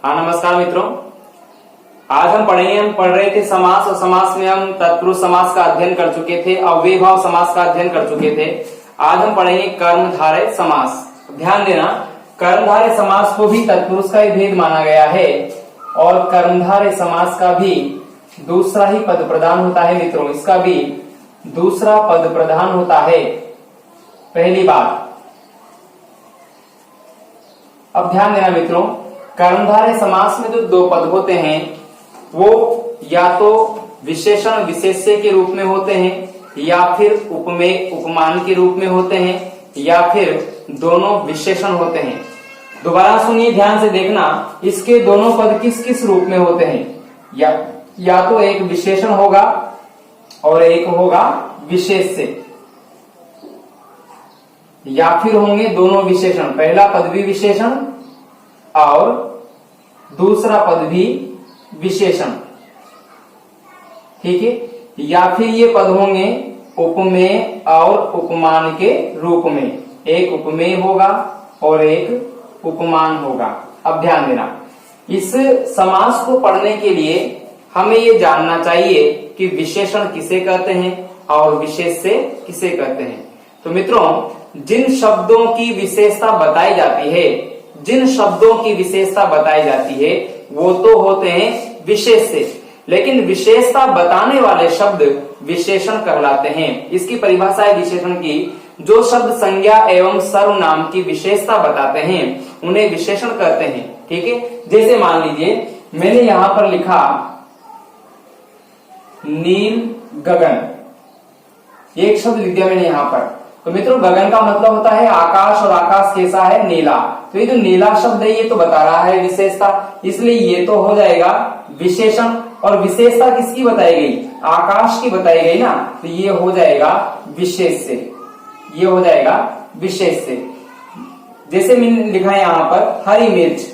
हाँ नमस्कार मित्रों, आज हम पढ़ रहे थे समास और समास में हम तत्पुरुष समास का अध्ययन कर चुके थे, अव्ययीभाव समास का अध्ययन कर चुके थे। आज हम पढ़ेंगे कर्मधारय समास। ध्यान देना, कर्मधारय समास को भी तत्पुरुष का ही भेद माना गया है और कर्मधारय समास का भी दूसरा ही पद प्रधान होता है। मित्रों, इसका भी दूसरा पद प्रधान होता है, पहली बात। अब ध्यान देना मित्रों, कर्मधारय समास में जो दो पद होते हैं वो या तो विशेषण विशेष्य के रूप में होते हैं या फिर उपमेय उपमान के रूप में होते हैं या फिर दोनों विशेषण होते हैं। दोबारा सुनिए, ध्यान से देखना, इसके दोनों पद किस किस रूप में होते हैं। या तो एक विशेषण होगा और एक होगा विशेष्य, या फिर होंगे दोनों विशेषण, पहला पद भी विशेषण और दूसरा पद भी विशेषण। ठीक है, या फिर ये पद होंगे उपमेय और उपमान के रूप में, एक उपमेय होगा और एक उपमान होगा। अब ध्यान देना, इस समास को पढ़ने के लिए हमें ये जानना चाहिए कि विशेषण किसे कहते हैं और विशेष्य किसे कहते हैं। तो मित्रों, जिन शब्दों की विशेषता बताई जाती है, जिन शब्दों की विशेषता बताई जाती है वो तो होते हैं विशेष्य, लेकिन विशेषता बताने वाले शब्द विशेषण कहलाते हैं। इसकी परिभाषा है विशेषण की, जो शब्द संज्ञा एवं सर्वनाम की विशेषता बताते हैं उन्हें विशेषण कहते हैं। ठीक है, जैसे मान लीजिए मैंने यहां पर लिखा नील गगन, एक शब्द लिख दिया मैंने यहां पर। तो मित्रों, गगन का मतलब होता है आकाश और आकाश कैसा है, नीला। तो ये जो नीला शब्द है ये तो बता रहा है विशेषता, इसलिए ये तो हो जाएगा विशेषण। और विशेषता किसकी बताई गई, आकाश की बताई गई ना, तो ये हो जाएगा विशेष्य, ये हो जाएगा विशेष्य। जैसे मैंने लिखा है यहाँ पर हरी मिर्च,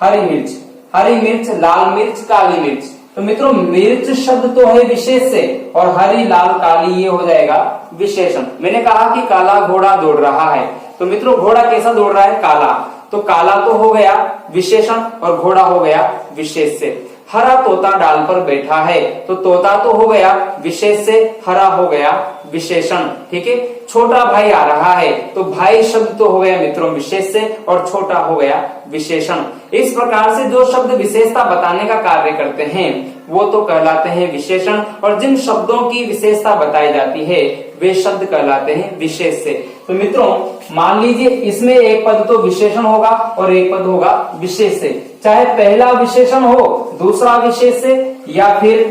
हरी मिर्च, हरी मिर्च, लाल मिर्च, काली मिर्च। तो मित्रों, मिर्च शब्द तो है विशेष्य और हरी लाल काली ये हो जाएगा विशेषण। मैंने कहा कि काला घोड़ा दौड़ रहा है, तो मित्रों घोड़ा कैसा दौड़ रहा है, काला, तो काला तो हो गया विशेषण और घोड़ा हो गया विशेष्य। हरा तोता डाल पर बैठा है, तो तोता तो हो गया विशेष्य, हरा हो गया विशेषण। ठीक है, छोटा भाई आ रहा है, तो भाई शब्द तो हो गया मित्रों विशेष्य और छोटा हो गया विशेषण। इस प्रकार से जो शब्द विशेषता बताने का कार्य करते हैं वो तो कहलाते हैं विशेषण, और जिन शब्दों की विशेषता बताई जाती है वे शब्द कहलाते हैं विशेष्य। तो मित्रों, मान लीजिए इसमें एक पद तो विशेषण होगा और एक पद होगा विशेष्य, चाहे पहला विशेषण हो दूसरा विशेष्य, या फिर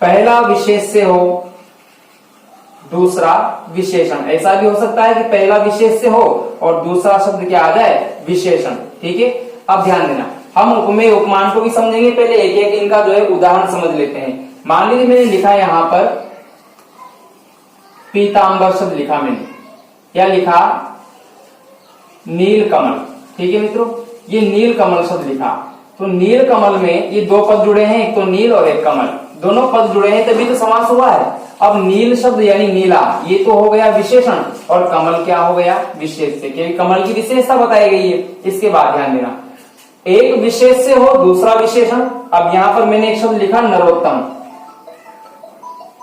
पहला विशेष्य हो दूसरा विशेषण। ऐसा भी हो सकता है कि पहला विशेष्य हो और दूसरा शब्द क्या आ जाए, विशेषण। ठीक है, अब ध्यान देना, हम उपमेय उपमान को भी समझेंगे, पहले एक एक इनका जो है उदाहरण समझ लेते हैं। मान लीजिए मैंने लिखा है यहाँ पर पीतांबर शब्द लिखा मैंने, क्या लिखा, नील कमल। ठीक है मित्रों, ये नील कमल शब्द लिखा। तो नील कमल में ये दो पद जुड़े हैं, एक तो नील और एक कमल, दोनों पद जुड़े हैं तभी तो समास हुआ है। अब नील शब्द यानी नीला ये तो हो गया विशेषण और कमल क्या हो गया विशेष्य, क्योंकि कमल की विशेषता बताई गई है। इसके बाद ध्यान देना, एक विशेष्य हो दूसरा विशेषण। अब यहाँ पर मैंने एक शब्द लिखा नरोत्तम।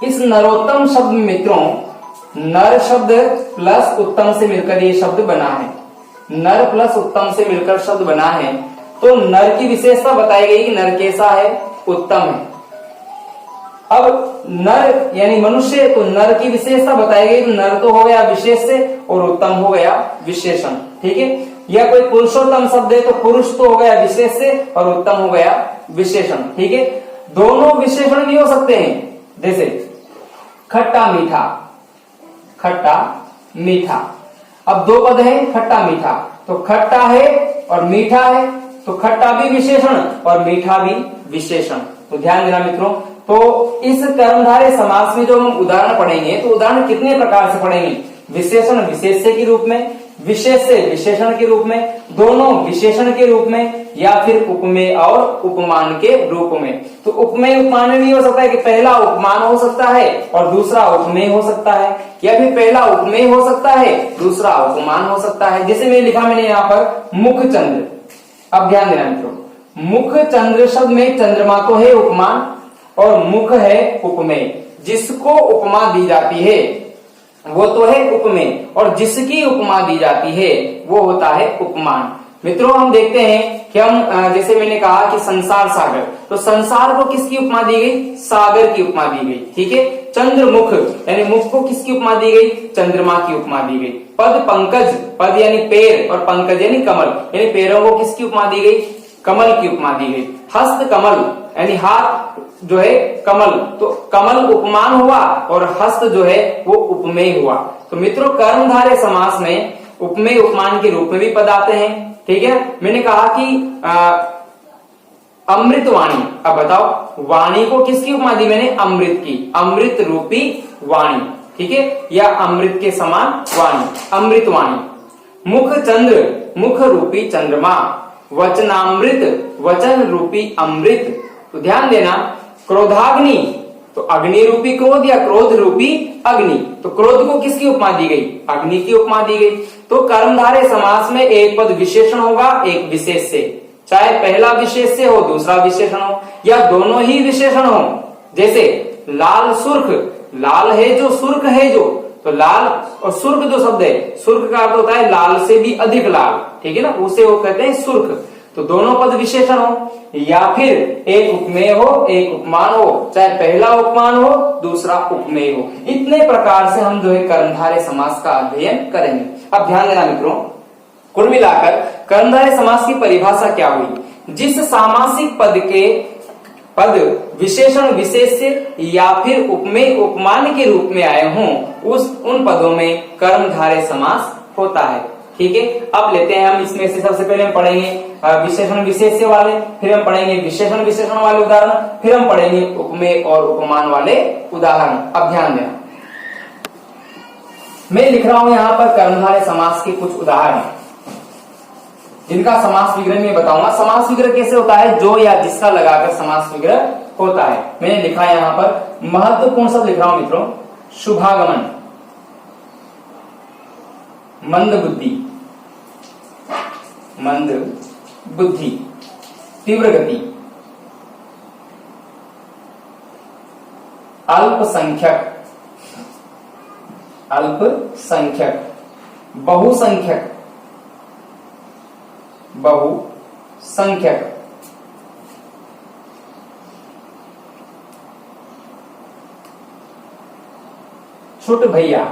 इस नरोत्तम शब्द में मित्रों नर शब्द प्लस उत्तम से मिलकर ये शब्द बना है, नर प्लस उत्तम से मिलकर शब्द बना है। तो नर की विशेषता बताई गई कि नर कैसा है, उत्तम है। अब नर यानी मनुष्य, तो नर की विशेषता बताई गई, तो नर तो हो गया विशेष्य और उत्तम हो गया विशेषण। ठीक है, या कोई पुरुषोत्तम शब्द है तो पुरुष तो हो गया विशेष्य और उत्तम हो गया विशेषण। ठीक है, दोनों विशेषण भी हो सकते हैं, जैसे खट्टा मीठा, खट्टा मीठा। अब दो पद है खट्टा मीठा, तो खट्टा है और मीठा है, तो खट्टा भी विशेषण और मीठा भी विशेषण। तो ध्यान देना मित्रों, तो इस कर्मधारय समास में जो हम उदाहरण पढ़ेंगे तो उदाहरण कितने प्रकार से पढ़ेंगे, विशेषण विशेष्य के रूप में, विशेष्य विशेषण के रूप में, दोनों विशेषण के रूप में, या फिर उपमेय और उपमान के रूप में। तो उपमेय उपमान में भी हो सकता है कि पहला उपमान हो सकता है और दूसरा उपमेय हो सकता है, या फिर पहला उपमेय हो सकता है दूसरा उपमान हो सकता है। जैसे मैंने लिखा मैंने यहाँ पर मुखचंद्र। अब ध्यान देना मित्रों, मुख चंद्र शब्द में चंद्रमा तो है उपमान और मुख है उपमेय। जिसको उपमा दी जाती है वो तो है उपमेय और जिसकी उपमा दी जाती है वो होता है उपमान। मित्रों हम देखते हैं कि हम जैसे मैंने कहा कि संसार सागर, तो संसार को किसकी उपमा दी गई? सागर की उपमा दी गई। ठीक है। चंद्रमुख यानी मुख को किसकी उपमा दी गई? चंद्रमा की उपमा दी गई। पद पंकज, पद यानी पैर और पंकज यानी कमल, यानी पैरों को किसकी उपमा दी गई? कमल की उपमा दी गई। हस्त कमल यानी हाथ जो है कमल, तो कमल उपमान हुआ और हस्त जो है वो उपमेय हुआ। तो मित्रों कर्मधारय समास में उपमेय उपमान के रूप में भी पद आते हैं। ठीक है। मैंने कहा कि अमृत वाणी, अब बताओ वाणी को किसकी उपमा दी मैंने? अमृत की, अमृत रूपी वाणी। ठीक है। या अमृत के समान वाणी, अमृत वाणी। मुख चंद्र, मुख रूपी चंद्रमा। वचनामृत, वचन रूपी अमृत। तो ध्यान देना, क्रोधाग्नि तो अग्नि रूपी क्रोध या क्रोध रूपी अग्नि, तो क्रोध को किसकी उपमा दी गई? अग्नि की उपमा दी गई। तो कर्मधारय समास में एक पद विशेषण होगा एक विशेष से, चाहे पहला विशेष से हो दूसरा विशेषण हो या दोनों ही विशेषण हो। जैसे लाल सुर्ख, लाल है जो सुर्ख है जो, तो लाल और सुर्ख जो शब्द है, सुर्ख का अर्थ होता है लाल से भी अधिक लाल। ठीक है ना, उसे वो कहते हैं सुर्ख। तो दोनों पद विशेषण हो या फिर एक उपमेय हो एक उपमान हो, चाहे पहला उपमान हो दूसरा उपमेय हो। इतने प्रकार से हम जो है कर्मधारय समास का अध्ययन करेंगे। अब ध्यान देना मित्रों, कुल मिलाकर कर्मधारय समास की परिभाषा क्या हुई? जिस सामासिक पद के पद विशेषण विशेष से या फिर उपमेय उपमान के रूप में आए हों उन पदों में कर्मधारय समास होता है। ठीक है। अब लेते हैं हम इसमें से सबसे पहले हम पढ़ेंगे विशेषण विशेष्य वाले, फिर हम पढ़ेंगे विशेषण विशेषण वाले उदाहरण, फिर हम पढ़ेंगे उपमेय और उपमान वाले उदाहरण। अब ध्यान देना, मैं लिख रहा हूं यहां पर कर्मधारय समास के कुछ उदाहरण जिनका समास विग्रह में बताऊंगा। समास विग्रह कैसे होता है? जो या जिसका लगाकर समास विग्रह होता है। मैंने लिखा है यहां पर महत्वपूर्ण शब्द लिख रहा हूं मित्रों, शुभागमन, मंद बुद्धि, मंद बुद्धि, तीव्र गति, अल्पसंख्यक, अल्पसंख्यक, बहुसंख्यक, बहुसंख्यक, छोट भैया,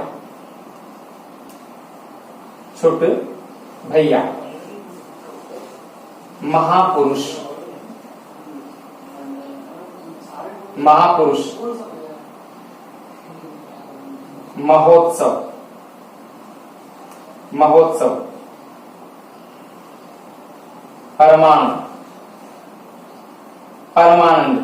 छोट भैया, महापुरुष, महापुरुष, महोत्सव, महोत्सव, परमाणु, परमानंद।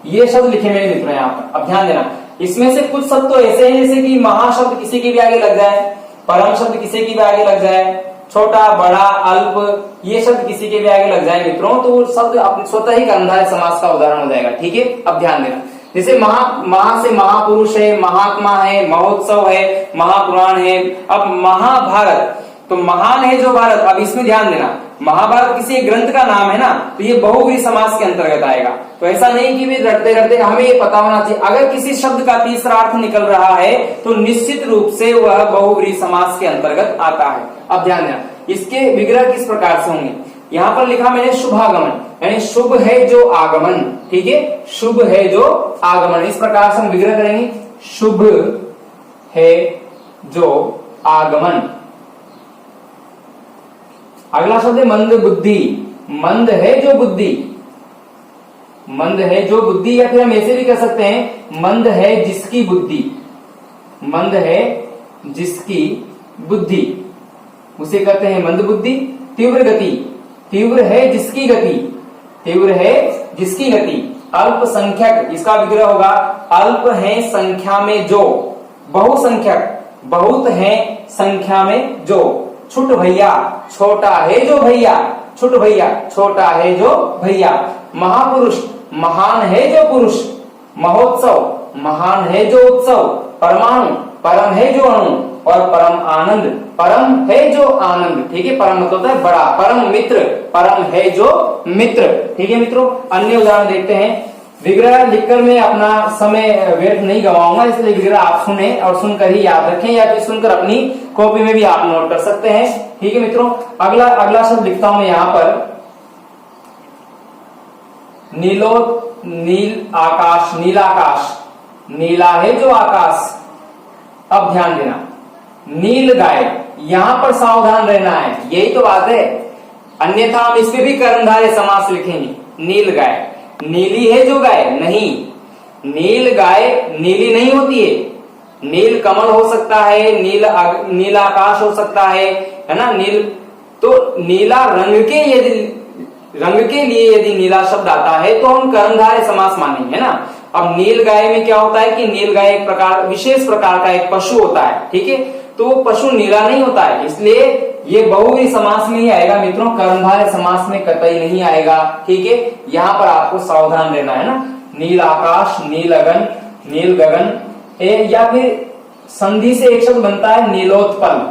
ये शब्द लिखे मैंने मित्रों यहां पर। अब ध्यान देना, इसमें से कुछ शब्द तो ऐसे हैं जैसे कि महाशब्द किसी के भी आगे लग जाए, परम शब्द किसी के भी आगे लग जाए, छोटा बड़ा अल्प ये शब्द किसी के भी आगे लग जाए मित्रों, तो वो शब्द अपने स्वतः ही कर्मधारय समास का उदाहरण हो जाएगा। ठीक है। अब ध्यान देना, जैसे महा से महापुरुष है, महात्मा है, महोत्सव है, महापुराण है। अब महाभारत तो महान है जो भारत, अब इसमें ध्यान देना, महाभारत किसी एक ग्रंथ का नाम है ना, तो ये बहुव्रीहि समास के अंतर्गत आएगा। तो ऐसा नहीं कि भी रटते रटते, हमें ये पता होना चाहिए अगर किसी शब्द का तीसरा अर्थ निकल रहा है तो निश्चित रूप से वह बहुव्रीहि समास के अंतर्गत आता है। अब ध्यान देना, इसके विग्रह किस प्रकार से होंगे? यहाँ पर लिखा मैंने शुभागमन, यानी शुभ है जो आगमन। ठीक है, शुभ है जो आगमन, इस प्रकार से हम विग्रह करेंगे, शुभ है जो आगमन। अगला शब्द है मंद बुद्धि, मंद है जो बुद्धि, मंद है जो बुद्धि, या फिर हम ऐसे भी कह सकते हैं मंद है जिसकी बुद्धि, मंद है जिसकी बुद्धि, उसे कहते हैं मंद बुद्धि। तीव्र गति, तीव्र है जिसकी गति, तीव्र है जिसकी गति। अल्पसंख्यक, इसका विग्रह होगा अल्प है संख्या में जो, बहुसंख्यक बहुत है संख्या में जो। छुट भैया, छोटा है जो भैया, छुट भैया छोटा है जो भैया। महापुरुष, महान है जो पुरुष। महोत्सव, महान है जो उत्सव। परमाणु, परम है जो अणु। और परम आनंद, परम है जो आनंद, ठीक है, परम मतलब होता है बड़ा, परम मित्र, परम है जो मित्र, ठीक है मित्रों। अन्य उदाहरण देखते हैं। विग्रह लिखकर मैं अपना समय व्यर्थ नहीं गवाऊंगा, इसलिए विग्रह आप सुने और सुनकर ही याद रखें, या फिर सुनकर अपनी कॉपी में भी आप नोट कर सकते हैं, ठीक है मित्रों। अगला शब्द लिखता हूं मैं यहां पर, नील आकाश, नीलाकाश, नीला है जो आकाश। अब ध्यान देना, नील गाय, यहां पर सावधान रहना है, यही तो बात है, अन्यथा हम इस पे भी कर्मधारय समास लिखेंगे। नील गाय, नीली है जो गाय, नहीं, नील गाय नीली नहीं होती है, नील कमल हो सकता है, नील आकाश हो सकता है ना, नील तो नीला रंग के लिए यदि नीला शब्द आता है तो हम कर्मधारय समास मानेंगे, है ना। अब नील गाय में क्या होता है कि नील गाय एक प्रकार, विशेष प्रकार का एक पशु होता है, ठीक है, तो वो पशु नीला नहीं होता है, इसलिए ये बहुव्रीहि समास में ही आएगा मित्रों, कर्मधारय समास में कतई नहीं आएगा, ठीक है। यहाँ पर आपको सावधान रहना है ना। नील आकाश, नील गगन, या फिर संधि से एक शब्द बनता है नीलोत्पल।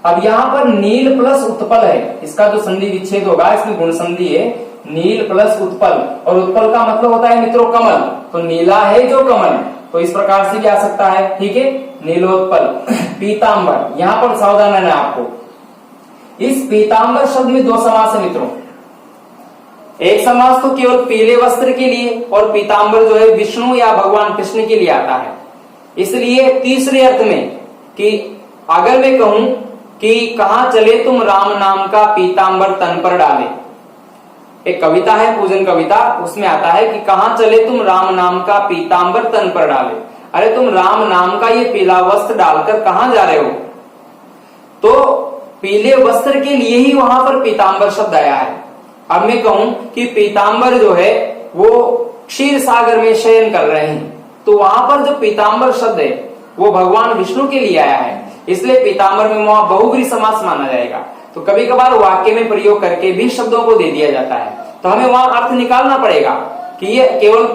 अब यहाँ पर नील प्लस उत्पल है, इसका जो संधि विच्छेद होगा इसमें गुण संधि है, नील प्लस उत्पल, और उत्पल का मतलब होता है मित्रों कमल, तो नीला है जो कमल, तो इस प्रकार से क्या आ सकता है, ठीक है, नीलोत्पल। पीतांबर, यहां पर सावधान रहना है आपको। इस पीतांबर शब्द में दो समास है मित्रों, एक समास तो केवल पीले वस्त्र के लिए, और पीतांबर जो है विष्णु या भगवान कृष्ण के लिए आता है। इसलिए तीसरे अर्थ में कि अगर मैं कहूं कि कहां चले तुम राम नाम का पीतांबर तन पर डाले, एक कविता है पूजन कविता, उसमें आता है कि कहां चले तुम राम नाम का पीतांबर तन पर डाले। अरे तुम राम नाम का ये पीला वस्त्र डालकर कहां जा रहे हो, तो पीले वस्त्र के लिए ही वहां पर पीतांबर शब्द आया है। अब मैं कहूं कि पीतांबर जो है वो क्षीर सागर में शयन कर रहे हैं, तो वहां पर जो पीतांबर शब्द है वो भगवान विष्णु के लिए आया है, इसलिए पीतांबर में वहां बहुव्रीहि समास माना जाएगा। तो कभी कभार वाक्य में प्रयोग करके भी शब्दों को दे दिया जाता है, तो हमें वहां अर्थ निकालना पड़ेगा कि ये केवल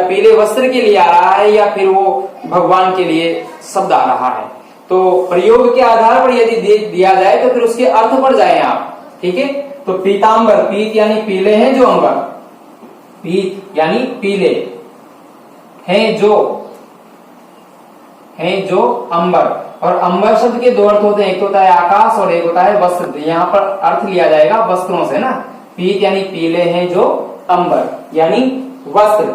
पीले वस्त्र के लिए आ रहा है या फिर वो भगवान के लिए शब्द आ रहा है। तो प्रयोग के आधार पर यदि दिया जाए तो फिर उसके अर्थ पर जाए आप, ठीक है। तो पीतांबर, पीत यानी पीले हैं जो अंबर, पीत यानी पीले हैं जो अंबर, और अंबर शब्द के दो अर्थ होते हैं, एक होता है आकाश और एक होता है वस्त्र। यहाँ पर अर्थ लिया जाएगा वस्त्रों से ना, पीत यानी पीले हैं जो अंबर यानी वस्त्र,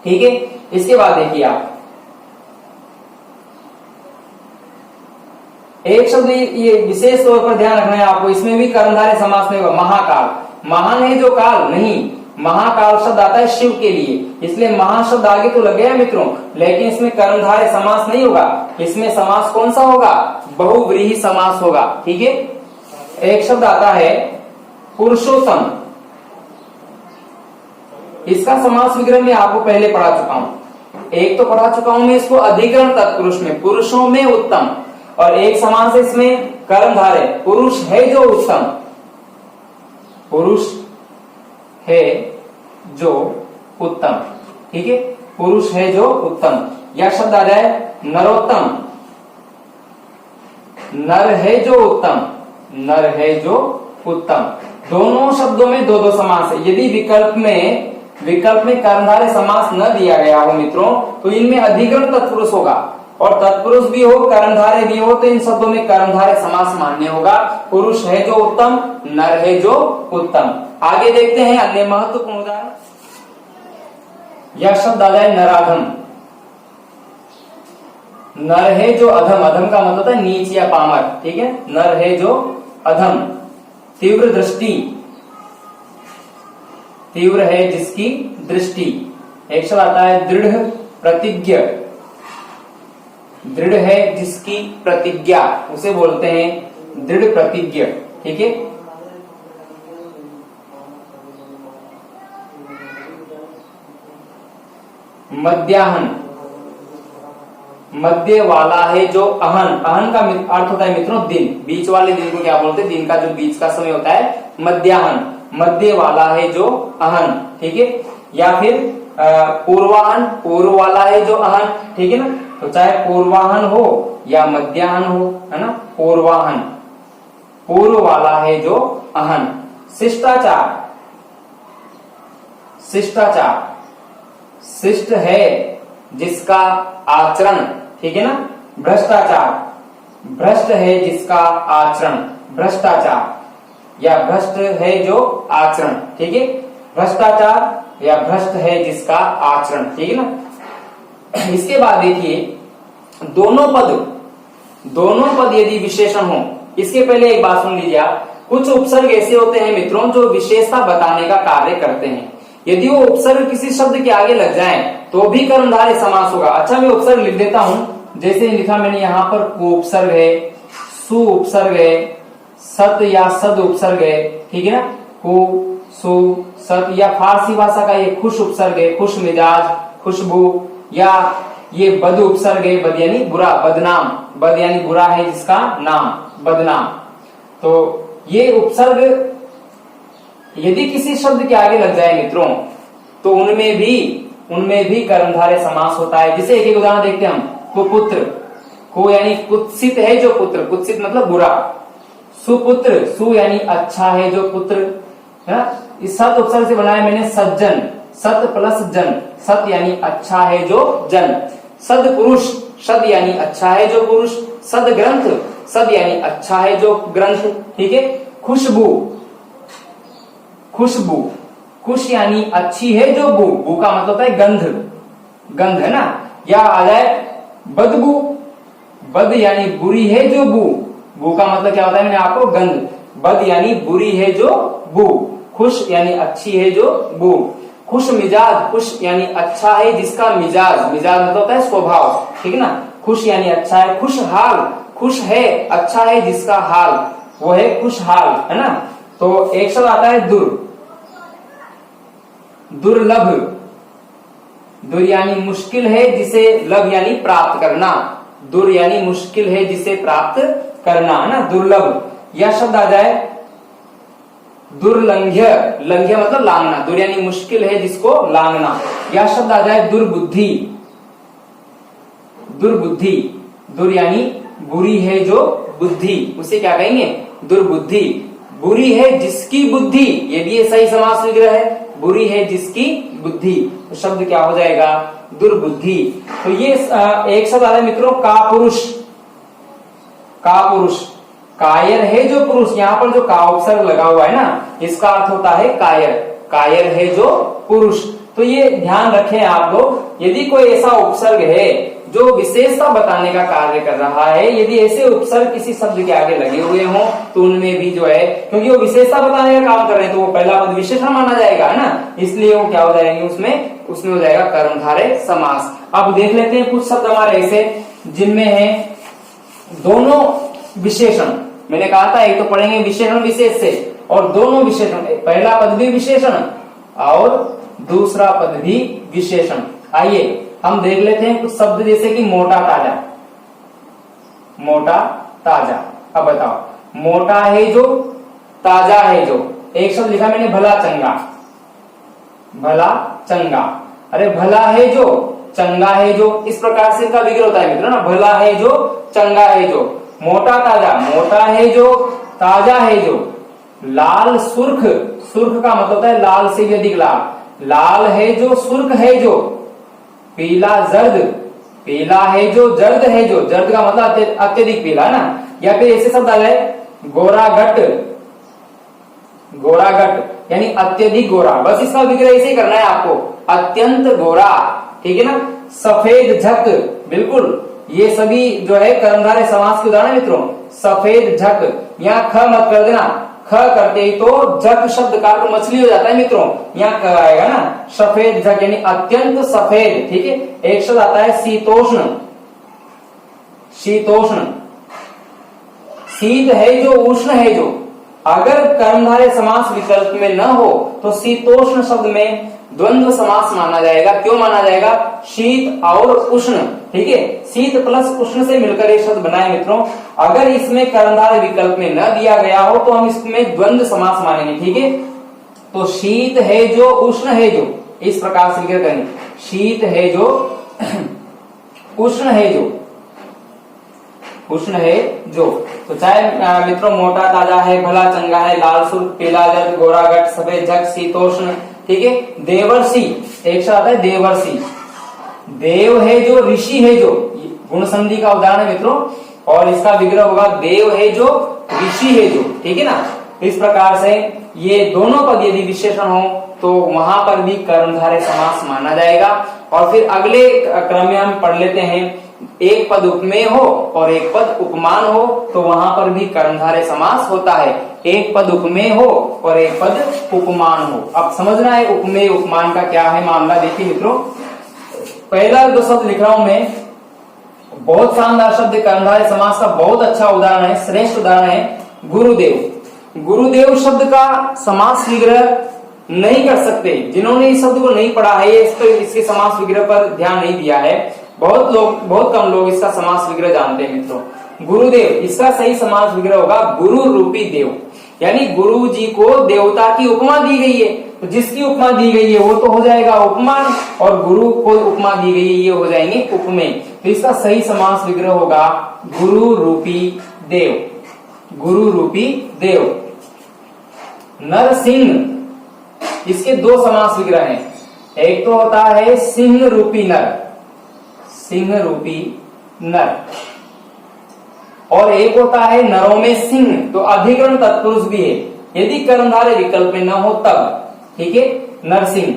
ठीक है। इसके बाद देखिए आप एक शब्द, ये विशेष तौर पर ध्यान रखना है आपको, इसमें भी कर्मधारय समास में होगा, महाकाल। महान है जो काल, नहीं, महाकाल शब्द आता है शिव के लिए, इसलिए महा शब्द आगे तो लग गया मित्रों, लेकिन इसमें कर्मधारय समास नहीं होगा। इसमें समास कौन सा होगा, बहुव्रीहि समास होगा, ठीक है। एक शब्द आता है पुरुषोत्तम, इसका समास विग्रह में आपको पहले पढ़ा चुका हूं, एक तो पढ़ा चुका हूं मैं इसको अधिकरण तत्पुरुष में, पुरुषों में उत्तम, और एक समास है इसमें कर्मधारय, पुरुष है जो उत्तम, पुरुष है जो उत्तम, ठीक है, पुरुष है जो उत्तम। या शब्द आ जाए नरोत्तम, नर है जो उत्तम, नर है जो उत्तम। दोनों शब्दों में दो दो समास है। यदि विकल्प में कर्मधारय समास न दिया गया हो मित्रों, तो इनमें अधिकरण तत्पुरुष होगा, और तत्पुरुष भी हो कर्मधारय भी हो, तो इन शब्दों में कर्मधारय समास मान्य होगा। पुरुष है जो उत्तम, नर है जो उत्तम। आगे देखते हैं अन्य महत्वपूर्ण उदाहरण। यह शब्द आ जाए नराधम, नर है जो अधम, अधम का मतलब है नीच या पामर, ठीक है, नर है जो अधम। तीव्र दृष्टि, तीव्र है जिसकी दृष्टि। एक शब्द आता है दृढ़ प्रतिज्ञ, दृढ़ है जिसकी प्रतिज्ञा, उसे बोलते हैं दृढ़ प्रतिज्ञ, ठीक है। मध्याह्न, मध्य वाला है जो अहन, अहन का अर्थ होता है मित्रों दिन, बीच वाले दिन को क्या बोलते हैं, दिन का जो बीच का समय होता है मध्याह्न, मध्य वाला है जो अहन, ठीक है। या फिर पूर्वाहन, पूर्व वाला है जो अहन, ठीक है ना। तो चाहे पूर्वाहन हो या मध्याहन हो, है ना, पूर्वाहन, पूर्व वाला है जो अहन। शिष्टाचार, शिष्टाचार, शिष्ट है जिसका आचरण, ठीक है ना। भ्रष्टाचार, भ्रष्ट है जिसका आचरण, भ्रष्टाचार या भ्रष्ट है जो आचरण, ठीक है। भ्रष्टाचार या भ्रष्ट है जिसका आचरण, ठीक है ना। इसके बाद देखिए दोनों पद यदि विशेषण हो, इसके पहले एक बात सुन लीजिए आप। कुछ उपसर्ग ऐसे होते हैं मित्रों जो विशेषता बताने का कार्य करते हैं। यदि वो उपसर्ग किसी शब्द के आगे लग जाए तो भी कर्मधारय समास होगा। अच्छा, मैं उपसर्ग लिख देता हूं, जैसे लिखा मैंने यहाँ पर को उपसर्ग है, सु उपसर्ग है, सत या सद उपसर्ग है, ठीक है ना। को, सु, सत या फारसी भाषा का ये खुश उपसर्ग है, खुश मिजाज, खुशबू, या ये बद उपसर्ग है, बद यानी बुरा, बदनाम, बद यानी बुरा है जिसका नाम, बदनाम। तो ये उपसर्ग यदि किसी शब्द के आगे लग जाए मित्रों तो उनमें भी कर्मधारय समास होता है। जैसे एक उदाहरण देखते हैं हम। कुपुत्र, को यानी कुत्सित है जो पुत्र, कुत्सित मतलब बुरा। सुपुत्र, सु यानी अच्छा है जो पुत्र, है ना। इस सत उपसर्ग से बनाया मैंने सज्जन, सत प्लस जन, सत यानी अच्छा है जो जन। सद पुरुष, सद यानी अच्छा है जो पुरुष। सद ग्रंथ, सद यानी अच्छा है जो ग्रंथ, ठीक है। खुशबू, खुशबू, खुश यानी अच्छी है जो बू, बू का मतलब है गंध, गंध, है ना। या आ जाए बदबू, बद यानी बुरी है जो बू, बू का मतलब क्या होता है मैंने आपको गंध, बद यानी बुरी है जो बू। खुश यानी अच्छी है जो बू। खुश मिजाज, खुश यानी अच्छा है जिसका मिजाज, मिजाज मतलब होता है स्वभाव, ठीक है ना। खुश यानी अच्छा है। खुशहाल, खुश है अच्छा है जिसका हाल, वो है खुशहाल, है ना। तो एक शब्द आता है दुर्लभ, दुर यानी मुश्किल है जिसे, लभ यानी प्राप्त करना, दुर यानी मुश्किल है जिसे प्राप्त करना, है ना, दुर्लभ। यह शब्द आ जाए दुर्लंघ्य, लंघ्य मतलब लांघना, दुर यानी मुश्किल है जिसको लांघना। यह शब्द आ जाए दुर्बुद्धि, दुर्बुद्धि, दुर यानी बुरी है जो बुद्धि, उसे क्या कहेंगे, दुर्बुद्धि। बुरी है जिसकी बुद्धि, ये भी सही समास विग्रह है, बुरी है जिसकी बुद्धि, तो शब्द क्या हो जाएगा, दुर्बुद्धि। तो ये एक शब्द आ रहा है मित्रों कापुरुष, कापुरुष, कायर है जो पुरुष, यहाँ पर जो का उपसर्ग लगा हुआ है ना, इसका अर्थ होता है कायर, कायर है जो पुरुष। तो ये ध्यान रखें आप लोग, यदि कोई ऐसा उपसर्ग है जो विशेषता बताने का कार्य कर रहा है, यदि ऐसे उपसर्ग किसी शब्द के आगे लगे हुए हों तो उनमें भी जो है, क्योंकि वो विशेषता बताने का काम कर रहे हैं तो वो पहला पद विशेषण माना जाएगा, है ना, इसलिए वो क्या हो जाएंगे, उसमें हो जाएगा कर्मधारय समास। अब देख लेते हैं कुछ शब्द हमारे ऐसे जिनमें है दोनों विशेषण। मैंने कहा था एक तो पढ़ेंगे विशेषण विशेष से, और दोनों विशेषण, पहला पद भी विशेषण और दूसरा पद भी विशेषण। आइए हम देख लेते हैं कुछ शब्द जैसे कि मोटा ताजा, मोटा ताजा। अब बताओ, मोटा है जो, ताजा है जो। एक शब्द लिखा मैंने भला चंगा, भला चंगा। अरे भला है जो, चंगा है जो, इस प्रकार से इनका विग्रह होता है मित्रों ना, भला है जो, चंगा है जो। मोटा ताजा, मोटा है जो, ताजा है जो। लाल सुर्ख, सुर्ख का मतलब होता है लाल से भी अधिक लाल, लाल है जो, सुर्ख है जो। पीला जर्द, पीला है जो, जर्द है जो, जर्द का मतलब अत्यधिक पीला ना। या फिर ऐसे शब्द आ जाए गोरागट, गोरागट यानी अत्यधिक गोरा, बस इसका विग्रह ऐसे ही करना है आपको, अत्यंत गोरा, ठीक है ना। सफेद झक, बिल्कुल ये सभी जो है कर्मधारय समास के उदाहरण मित्रों। सफेद झक, यहाँ ख मत कर देना, ख करते ही तो जक शब्द का अर्थ मछली हो जाता है मित्रों, यहाँ क आएगा ना। सफेद झक यानी अत्यंत सफेद, ठीक है। एक शब्द आता है शीतोष्ण, शीतोष्ण, शीत है जो, उष्ण है जो। अगर कर्मधारय समास विकल्प में न हो तो शीतोष्ण शब्द में द्वंद्व समास माना जाएगा। क्यों माना जाएगा, शीत और उष्ण, ठीक है, शीत प्लस उष्ण से मिलकर एक शब्द बनाए मित्रों। अगर इसमें कर्मधारय विकल्प में न दिया गया हो तो हम इसमें द्वंद्व समास मानेंगे, ठीक है। तो शीत है जो, उष्ण है जो, इस प्रकार से विग्रह करेंगे। शीत है जो, उष्ण है जो, उष्ण है जो। तो चाहे मित्रों मोटा ताजा है, भला चंगा है, लाल सुर्ख, पीला जर्द, गोरा गट, सफेद झक, शीतोष्ण, ठीक है। देवर्षि, एक शब्द आता है देवर्षि, देव है जो, ऋषि है जो, गुण संधि का उदाहरण है मित्रों, और इसका विग्रह होगा देव है जो, ऋषि है जो, ठीक है ना। इस प्रकार से ये दोनों पद यदि विशेषण हो तो वहां पर भी कर्मधारय समास माना जाएगा। और फिर अगले क्रम में हम पढ़ लेते हैं, एक पद उपमेय हो और एक पद उपमान हो तो वहां पर भी कर्मधारय समास होता है। एक पद उपमेय हो और एक पद उपमान हो। अब समझना है उपमेय उपमान का क्या है मामला। देखिए मित्रों, पहला जो शब्द लिख रहा हूं मैं, बहुत शानदार शब्द, कर्मधारय समास का बहुत अच्छा उदाहरण है, श्रेष्ठ उदाहरण है गुरुदेव। गुरुदेव शब्द का समास विग्रह नहीं कर सकते, जिन्होंने इस शब्द को नहीं पढ़ा है, इसके समास विग्रह पर ध्यान नहीं दिया है, बहुत कम लोग इसका समास विग्रह जानते हैं मित्रों। गुरुदेव, इसका सही समास विग्रह होगा गुरु रूपी देव, यानी गुरु जी को देवता की उपमा दी गई है, तो जिसकी उपमा दी गई है वो तो हो जाएगा उपमान, और गुरु को उपमा दी गई है ये हो जाएंगे उपमेय। तो इसका सही समास विग्रह होगा गुरु रूपी देव, गुरु रूपी देव। नरसिंह, इसके दो समास विग्रह हैं, एक तो होता है सिंह रूपी नर, सिंह रूपी नर, और एक होता है नरों में सिंह, तो अधिकरण तत्पुरुष भी है, यदि कर्मधारय विकल्प में न हो तब, ठीक है, नरसिंह।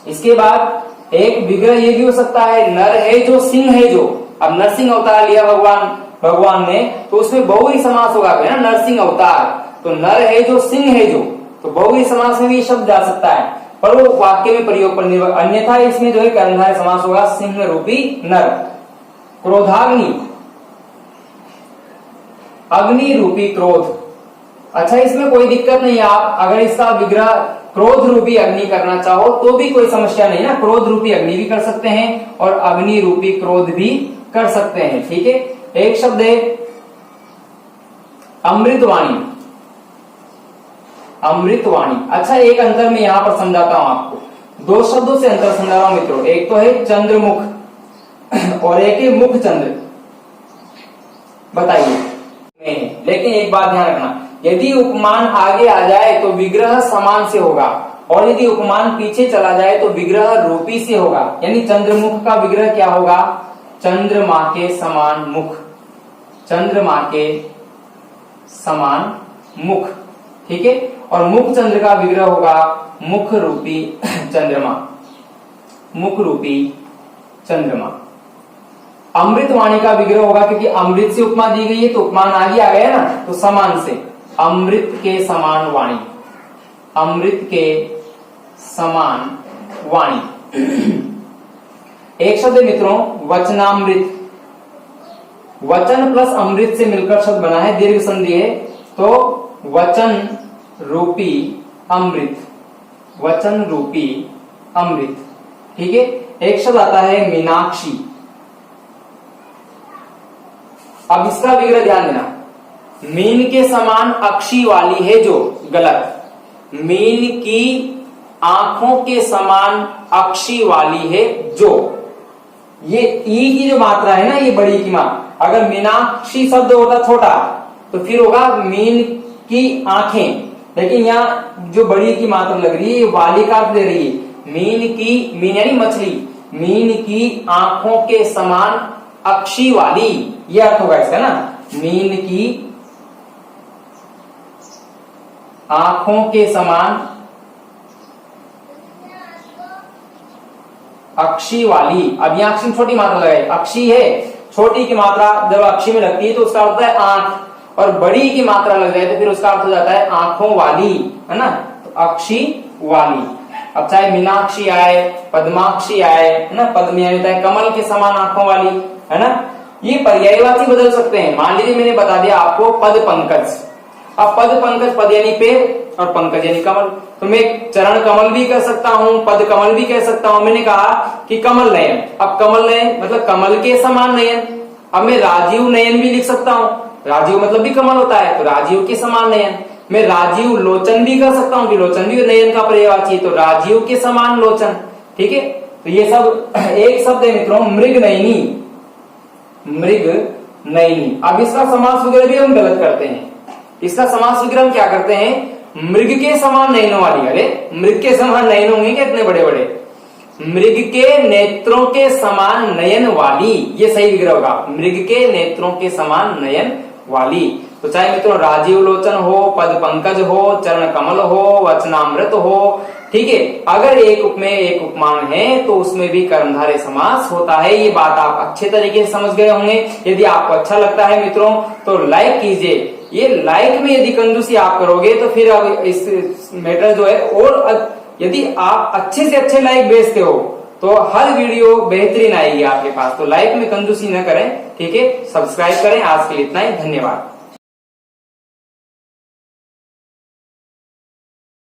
इसके बाद एक विग्रह ये भी हो सकता है, नर है जो, सिंह है जो। अब नरसिंह अवतार लिया भगवान ने, तो उसमें बहुव्रीहि समास होगा ना, नरसिंह अवतार, तो नर है जो, सिंह है जो, तो बहुव्रीहि समास में भी शब्द जा सकता है, पर वो वाक्य में प्रयोग पर निर्भर, अन्यथा इसमें जो है कर्मधारय समास होगा सिंह रूपी नर। क्रोधाग्नि, अग्नि रूपी क्रोध। अच्छा, इसमें कोई दिक्कत नहीं है, आप अगर इसका विग्रह क्रोध रूपी अग्नि करना चाहो तो भी कोई समस्या नहीं ना, क्रोध रूपी अग्नि भी कर सकते हैं और अग्नि रूपी क्रोध भी कर सकते हैं, ठीक है। एक शब्द है अमृतवाणी, अमृतवाणी। अच्छा, एक अंतर मैं यहां पर समझाता हूं आपको, दो शब्दों से अंतर समझा रहा हूं मित्रों, एक तो है चंद्रमुख और एक है मुख चंद्र। बताइए, लेकिन एक बात ध्यान रखना, यदि उपमान आगे आ जाए तो विग्रह समान से होगा, और यदि उपमान पीछे चला जाए तो विग्रह रूपी से होगा। यानी चंद्रमुख का विग्रह क्या होगा, चंद्रमा के समान मुख, चंद्रमा के समान मुख, ठीक है। और मुख चंद्र का विग्रह होगा मुख रूपी चंद्रमा, मुख रूपी चंद्रमा। अमृतवाणी का विग्रह होगा, क्योंकि अमृत से उपमा दी गई है तो उपमान आगे आ गया ना, तो समान से, अमृत के समान वाणी, अमृत के समान वाणी। एक शब्द मित्रों वचनामृत, वचन प्लस अमृत से मिलकर शब्द बना है, दीर्घ संधि है, तो वचन रूपी अमृत, वचन रूपी अमृत, ठीक है। एक शब्द आता है मीनाक्षी। अब इसका विग्रह ध्यान देना, मीन के समान अक्षी वाली है जो, गलत। मीन की आंखों के समान अक्षी वाली है जो, ये ई की जो मात्रा है ना, ये बड़ी की मात्रा, अगर मीनाक्षी शब्द होता छोटा तो फिर होगा मीन की आंखें, लेकिन यहाँ जो बड़ी की मात्रा लग रही है, ये वाली का अर्थ दे रही है, मीन की, मीन यानी मछली, मीन की आंखों के समान अक्षी वाली, ये अर्थ होगा इसका ना, मीन की आंखों के समान अक्षी वाली। अब यहाँ अक्षी छोटी मात्रा लगाई, अक्षी है, छोटी की मात्रा जब अक्षी में लगती है तो उसका अर्थ है आंख, और बड़ी की मात्रा लग जाए तो फिर उसका अर्थ हो जाता है आंखों वाली, है ना, तो अक्षी वाली। अब चाहे मीनाक्षी आए, पद्माक्षी आए, है ना, पद्म यानी होता है कमल के समान आंखों वाली, है ना, ये पर्यायवाची बदल सकते हैं। मान लीजिए मैंने बता दिया आपको पद पंकज, अब पद पंकज, पद यानी पैर और पंकज यानी कमल, तो मैं चरण कमल भी कह सकता हूँ, पद कमल भी कह सकता हूँ। मैंने कहा कि कमल नयन, अब कमल नयन मतलब कमल के समान नयन, अब मैं राजीव नयन भी लिख सकता हूँ, राजीव मतलब भी कमल होता है, तो राजीव के समान नयन। मैं राजीव लोचन भी कर सकता हूँ, लोचन भी नयन का पर्यायवाची है, तो राजीव के समान लोचन, ठीक है। तो ये सब एक शब्द है मित्रों मृग नयनी, मृग नयनी। अब इसका समास वगैरह भी हम गलत करते हैं। इसका समास वगैरह हम क्या करते हैं, मृग के समान नयनों वाली। अरे मृग के समान नयन होंगे क्या इतने बड़े बड़े, मृग के नेत्रों के समान नयन वाली, ये सही विग्रह होगा, मृग के नेत्रों के समान नयन वाली। तो चाहे मित्रों राजीव लोचन हो, पद पंकज हो, चरण कमल हो, वचनामृत हो, ठीक है। अगर एक उप में एक उपमान है तो उसमें भी कर्मधारय समास होता है। ये बात आप अच्छे तरीके से समझ गए होंगे। यदि आपको अच्छा लगता है मित्रों तो लाइक कीजिए। ये लाइक में यदि कंजूसी आप करोगे तो फिर अब इस मैटर जो है, और यदि आप अच्छे से अच्छे लाइक भेजते हो तो हर वीडियो बेहतरीन आएगी आपके पास। तो लाइक में कंजूसी न करें, ठीक है। सब्सक्राइब करें। आज के लिए इतना ही, धन्यवाद।